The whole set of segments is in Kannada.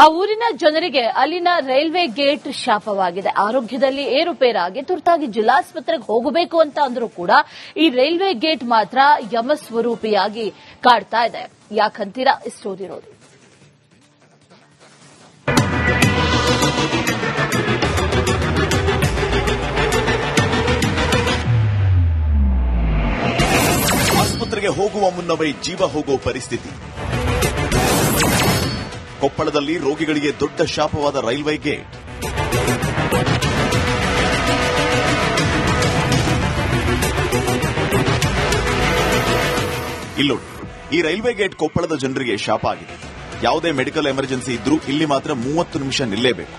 ಆ ಊರಿನ ಜನರಿಗೆ ಅಲ್ಲಿನ ರೈಲ್ವೆ ಗೇಟ್ ಶಾಪವಾಗಿದೆ. ಆರೋಗ್ಯದಲ್ಲಿ ಏರುಪೇರಾಗಿ ತುರ್ತಾಗಿ ಜಿಲ್ಲಾಸ್ಪತ್ರೆಗೆ ಹೋಗಬೇಕು ಅಂತ ಅಂದ್ರೂ ಕೂಡ ಈ ರೈಲ್ವೆ ಗೇಟ್ ಮಾತ್ರ ಯಮಸ್ವರೂಪಿಯಾಗಿ ಕಾಡ್ತಾ ಇದೆ. ಯಾಕಂತೀರಾ? ಈ ಸ್ಟೋರಿ ನೋಡಿ. ಆಸ್ಪತ್ರೆಗೆ ಹೋಗುವ ಮುನ್ನವೇ ಜೀವ ಹೋಗೋ ಪರಿಸ್ಥಿತಿ. ಕೊಪ್ಪಳದಲ್ಲಿ ರೋಗಿಗಳಿಗೆ ದೊಡ್ಡ ಶಾಪವಾದ ರೈಲ್ವೆ ಗೇಟ್. ಇಲ್ಲೋಡಿ, ಈ ರೈಲ್ವೆ ಗೇಟ್ ಕೊಪ್ಪಳದ ಜನರಿಗೆ ಶಾಪ ಆಗಿದೆ. ಯಾವುದೇ ಮೆಡಿಕಲ್ ಎಮರ್ಜೆನ್ಸಿ ಇದ್ರೂ ಇಲ್ಲಿ ಮಾತ್ರ 30 ನಿಮಿಷ ನಿಲ್ಲೇಬೇಕು.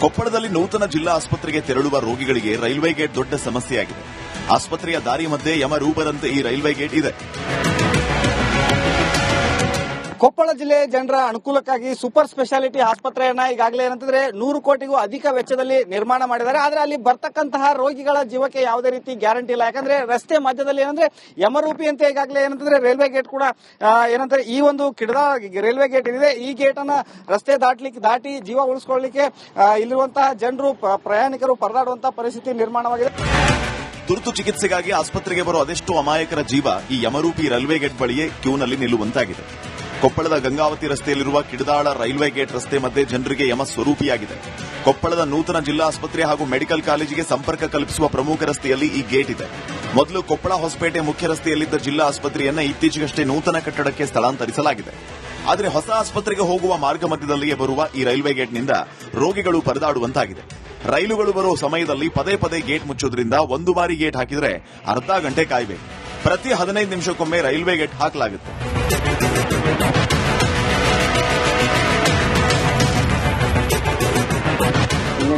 ಕೊಪ್ಪಳದಲ್ಲಿ ನೂತನ ಜಿಲ್ಲಾ ಆಸ್ಪತ್ರೆಗೆ ತೆರಳುವ ರೋಗಿಗಳಿಗೆ ರೈಲ್ವೆ ಗೇಟ್ ದೊಡ್ಡ ಸಮಸ್ಯೆಯಾಗಿದೆ. ಆಸ್ಪತ್ರೆಯ ದಾರಿ ಮಧ್ಯೆ ಯಮರೂಪರಂತೆ ಈ ರೈಲ್ವೆ ಗೇಟ್ ಇದೆ. ಕೊಪ್ಪಳ ಜಿಲ್ಲೆಯ ಜನರ ಅನುಕೂಲಕ್ಕಾಗಿ ಸೂಪರ್ ಸ್ಪೆಷಾಲಿಟಿ ಆಸ್ಪತ್ರೆಯನ್ನ ಈಗಾಗಲೇ ಏನಂತಂದ್ರೆ 100 ಕೋಟಿಗೂ ಅಧಿಕ ವೆಚ್ಚದಲ್ಲಿ ನಿರ್ಮಾಣ ಮಾಡಿದ್ದಾರೆ. ಆದ್ರೆ ಅಲ್ಲಿ ಬರ್ತಕ್ಕಂತಹ ರೋಗಿಗಳ ಜೀವಕ್ಕೆ ಯಾವುದೇ ರೀತಿ ಗ್ಯಾರಂಟಿ ಇಲ್ಲ. ಯಾಕಂದ್ರೆ ರಸ್ತೆ ಮಧ್ಯದಲ್ಲಿ ಏನಂದ್ರೆ ಯಮರೂಪಿ ಅಂತ ಈಗಾಗಲೇ ಏನಂತಂದ್ರೆ ರೈಲ್ವೆ ಗೇಟ್ ಕೂಡ ಏನಂತಾರೆ ಈ ಒಂದು ಕಿಡದ ರೈಲ್ವೆ ಗೇಟ್ ಇದೆ. ಈ ಗೇಟ್ ಅನ್ನ ರಸ್ತೆ ದಾಟಿ ಜೀವ ಉಳಿಸಿಕೊಳ್ಳಲಿಕ್ಕೆ ಇಲ್ಲಿರುವಂತಹ ಜನರು ಪ್ರಯಾಣಿಕರು ಪರದಾಡುವಂತಹ ಪರಿಸ್ಥಿತಿ ನಿರ್ಮಾಣವಾಗಿದೆ. ತುರ್ತು ಚಿಕಿತ್ಸೆಗಾಗಿ ಆಸ್ಪತ್ರೆಗೆ ಬರೋ ಅದೆಷ್ಟೋ ಅಮಾಯಕರ ಜೀವ ಈ ಯಮರೂಪಿ ರೈಲ್ವೆ ಗೇಟ್ ಬಳಿಯೇ ಕ್ಯೂನಲ್ಲಿ ನಿಲ್ಲುವಂತಾಗಿದೆ. ಕೊಪ್ಪಳದ ಗಂಗಾವತಿ ರಸ್ತೆಯಲ್ಲಿರುವ ಕಿಡದಾಳ ರೈಲ್ವೆ ಗೇಟ್ ರಸ್ತೆ ಮಧ್ಯೆ ಜನರಿಗೆ ಯಮ ಸ್ವರೂಪಿಯಾಗಿದೆ. ಕೊಪ್ಪಳದ ನೂತನ ಜಿಲ್ಲಾ ಆಸ್ಪತ್ರೆ ಹಾಗೂ ಮೆಡಿಕಲ್ ಕಾಲೇಜಿಗೆ ಸಂಪರ್ಕ ಕಲ್ಪಿಸುವ ಪ್ರಮುಖ ರಸ್ತೆಯಲ್ಲಿ ಈ ಗೇಟ್ ಇದೆ. ಮೊದಲು ಕೊಪ್ಪಳ ಹೊಸಪೇಟೆ ಮುಖ್ಯ ರಸ್ತೆಯಲ್ಲಿದ್ದ ಜಿಲ್ಲಾ ಆಸ್ಪತ್ರೆಯನ್ನ ಇತ್ತೀಚೆಗಷ್ಟೇ ನೂತನ ಕಟ್ಟಡಕ್ಕೆ ಸ್ಥಳಾಂತರಿಸಲಾಗಿದೆ. ಆದರೆ ಹೊಸ ಆಸ್ಪತ್ರೆಗೆ ಹೋಗುವ ಮಾರ್ಗ ಮಧ್ಯದಲ್ಲಿಯೇ ಬರುವ ಈ ರೈಲ್ವೆ ಗೇಟ್ನಿಂದ ರೋಗಿಗಳು ಪರದಾಡುವಂತಾಗಿದೆ. ರೈಲುಗಳು ಬರೋ ಸಮಯದಲ್ಲಿ ಪದೇ ಪದೇ ಗೇಟ್ ಮುಚ್ಚೋದ್ರಿಂದ ಒಂದು ಬಾರಿ ಗೇಟ್ ಹಾಕಿದ್ರೆ ಅರ್ಧ ಗಂಟೆ ಕಾಯಬೇಕು. ಪ್ರತಿ 15 ನಿಮಿಷಕ್ಕೊಮ್ಮೆ ರೈಲ್ವೆ ಗೇಟ್ ಹಾಕಲಾಗುತ್ತೆ.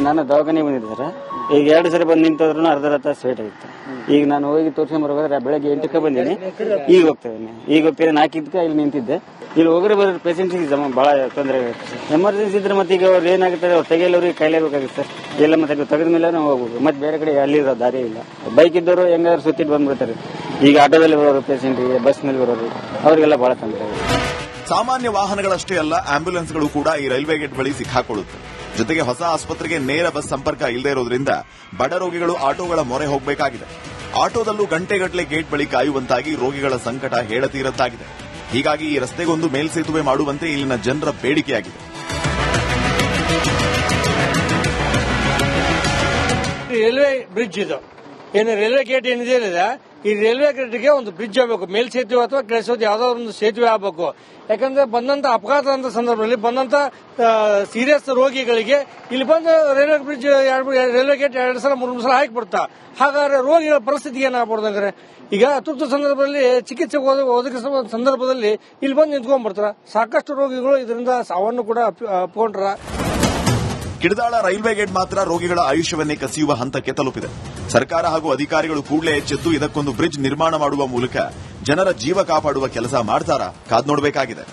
ನಾನು ದವಾಖಾನೆ ಬಂದಿದ್ದೆ ಸರ್. ಈಗ 2 ಸರಿ ಬಂದು ನಿಂತೋದ್ರೂ ಅರ್ಧ ತಾಸು ವೇಟ್ ಆಗಿತ್ತು. ಈಗ ನಾನು ಹೋಗಿ ತೋರಿಸ್ಕೊಂಡ್ ಬರೋದ್ರೆ ಬೆಳಗ್ಗೆ 8ಕ್ಕೆ ಬಂದೀನಿ. ಈಗ ಹೋಗ್ತೇನೆ 4ಕ್ಕೆ ಇಲ್ಲಿ ನಿಂತಿದ್ದೆ. ಇಲ್ಲಿ ಹೋಗ್ರೆ ಬರೋ ಪೇಷಂಟ್ಸ್ಗೆ ಬಹಳ ತೊಂದರೆ ಆಗುತ್ತೆ. ಎಮರ್ಜೆನ್ಸಿ ಇದ್ರೆ ಮತ್ತೆ ಈಗ ಅವ್ರು ಏನಾಗುತ್ತೆ ಅವ್ರು ತೆಗೆಯಲ್ಲವ್ರಿಗೆ ಕಾಯಿಲೇಬೇಕಾಗುತ್ತೆ ಸರ್. ಎಲ್ಲ ಮತ್ತೆ ತೆಗೆದ ಮೇಲೆ ನಾವು ಹೋಗ್ಬೇಕು. ಮತ್ತೆ ಬೇರೆ ಕಡೆ ಅಲ್ಲಿರೋ ದಾರಿ ಇಲ್ಲ. ಬೈಕ್ ಇದ್ದವರು ಹೆಂಗಾದ್ರು ಸುತ್ತಿಟ್ಟು ಬಂದ್ಬಿಡ್ತಾರೆ. ಈಗ ಆಟೋದಲ್ಲಿ ಬರೋರು ಪೇಷಂಟ್ಗೆ, ಬಸ್ ನಲ್ಲಿ ಬರೋರು ಅವರಿಗೆಲ್ಲ ಬಹಳ ತೊಂದರೆ ಆಗುತ್ತೆ. ಸಾಮಾನ್ಯ ವಾಹನಗಳಷ್ಟೇ ಅಲ್ಲ, ಆಂಬ್ಯುಲೆನ್ಸ್ಗಳು ಕೂಡ ಈ ರೈಲ್ವೆ ಗೇಟ್ ಬಳಿ ಸಿಕ್ಕಾಕೊಳ್ಳುತ್ತೆ. ಜೊತೆಗೆ ಹೊಸ ಆಸ್ಪತ್ರೆಗೆ ನೇರ ಬಸ್ ಸಂಪರ್ಕ ಇಲ್ಲದೆ ಇರೋದ್ರಿಂದ ಬಡ ರೋಗಿಗಳು ಆಟೋಗಳ ಮೊರೆ ಹೋಗಬೇಕಾಗಿದೆ. ಆಟೋದಲ್ಲೂ ಗಂಟೆಗಟ್ಟಲೆ ಗೇಟ್ ಬಳಿ ಕಾಯುವಂತಾಗಿ ರೋಗಿಗಳ ಸಂಕಟ ಹೇಳತೀರದ್ದಾಗಿದೆ. ಹೀಗಾಗಿ ಈ ರಸ್ತೆಗೊಂದು ಮೇಲ್ಸೇತುವೆ ಮಾಡುವಂತೆ ಇಲ್ಲಿನ ಜನರ ಬೇಡಿಕೆಯಾಗಿದೆ. ರೈಲ್ವೆ ಬ್ರಿಡ್ಜ್ ಇದು ಏನು ರೈಲ್ವೆ ಗೇಟ್ ಏನಿದೆ ಈ ರೈಲ್ವೆ ಗೇಟ್ಗೆ ಒಂದು ಬ್ರಿಡ್ಜ್ ಆಗಬೇಕು. ಮೇಲ್ ಸೇತುವೆ ಅಥವಾ ಕೆಳ ಸೇತುವೆ ಯಾವ್ದಾದ್ರು ಒಂದು ಸೇತುವೆ ಆಗಬೇಕು. ಯಾಕಂದ್ರೆ ಬಂದಂತ ಅಪಘಾತ ಸಂದರ್ಭದಲ್ಲಿ ಬಂದಂತ ಸೀರಿಯಸ್ ರೋಗಿಗಳಿಗೆ ಇಲ್ಲಿ ಬಂದು ರೈಲ್ವೆ ಬ್ರಿಡ್ಜ್ ರೈಲ್ವೆ ಗೇಟ್ 2 ಸಲ 3 ಸಲ ಹಾಕಿಬಿಡ್ತಾ. ಹಾಗಾದ್ರೆ ರೋಗಿಗಳ ಪರಿಸ್ಥಿತಿ ಏನಾಗಬಾರ್ದಂದ್ರೆ ಈಗ ತುರ್ತು ಸಂದರ್ಭದಲ್ಲಿ ಚಿಕಿತ್ಸೆ ಒದಗಿಸುವ ಸಂದರ್ಭದಲ್ಲಿ ಇಲ್ಲಿ ಬಂದು ನಿಂತ್ಕೊಂಡ್ಬಿಡ್ತಾರ. ಸಾಕಷ್ಟು ರೋಗಿಗಳು ಇದರಿಂದ ಸಾವನ್ನು ಕೂಡ ಅಪ್ಕೊಂಡ್ರ. ಕಿಡದಾಳ ರೈಲ್ವೆ ಗೇಟ್ ಮಾತ್ರ ರೋಗಿಗಳ ಆಯುಷ್ಯವನ್ನೇ ಕಸಿಯುವ ಹಂತಕ್ಕೆ ತಲುಪಿದೆ. ಸರ್ಕಾರ ಹಾಗೂ ಅಧಿಕಾರಿಗಳು ಕೂಡಲೇ ಎಚ್ಚೆತ್ತು ಇದಕ್ಕೊಂದು ಬ್ರಿಡ್ಜ್ ನಿರ್ಮಾಣ ಮಾಡುವ ಮೂಲಕ ಜನರ ಜೀವ ಕಾಪಾಡುವ ಕೆಲಸ ಮಾಡ್ತಾರಾ? ಕಾದ್ ನೋಡಬೇಕಾಗಿದೆ.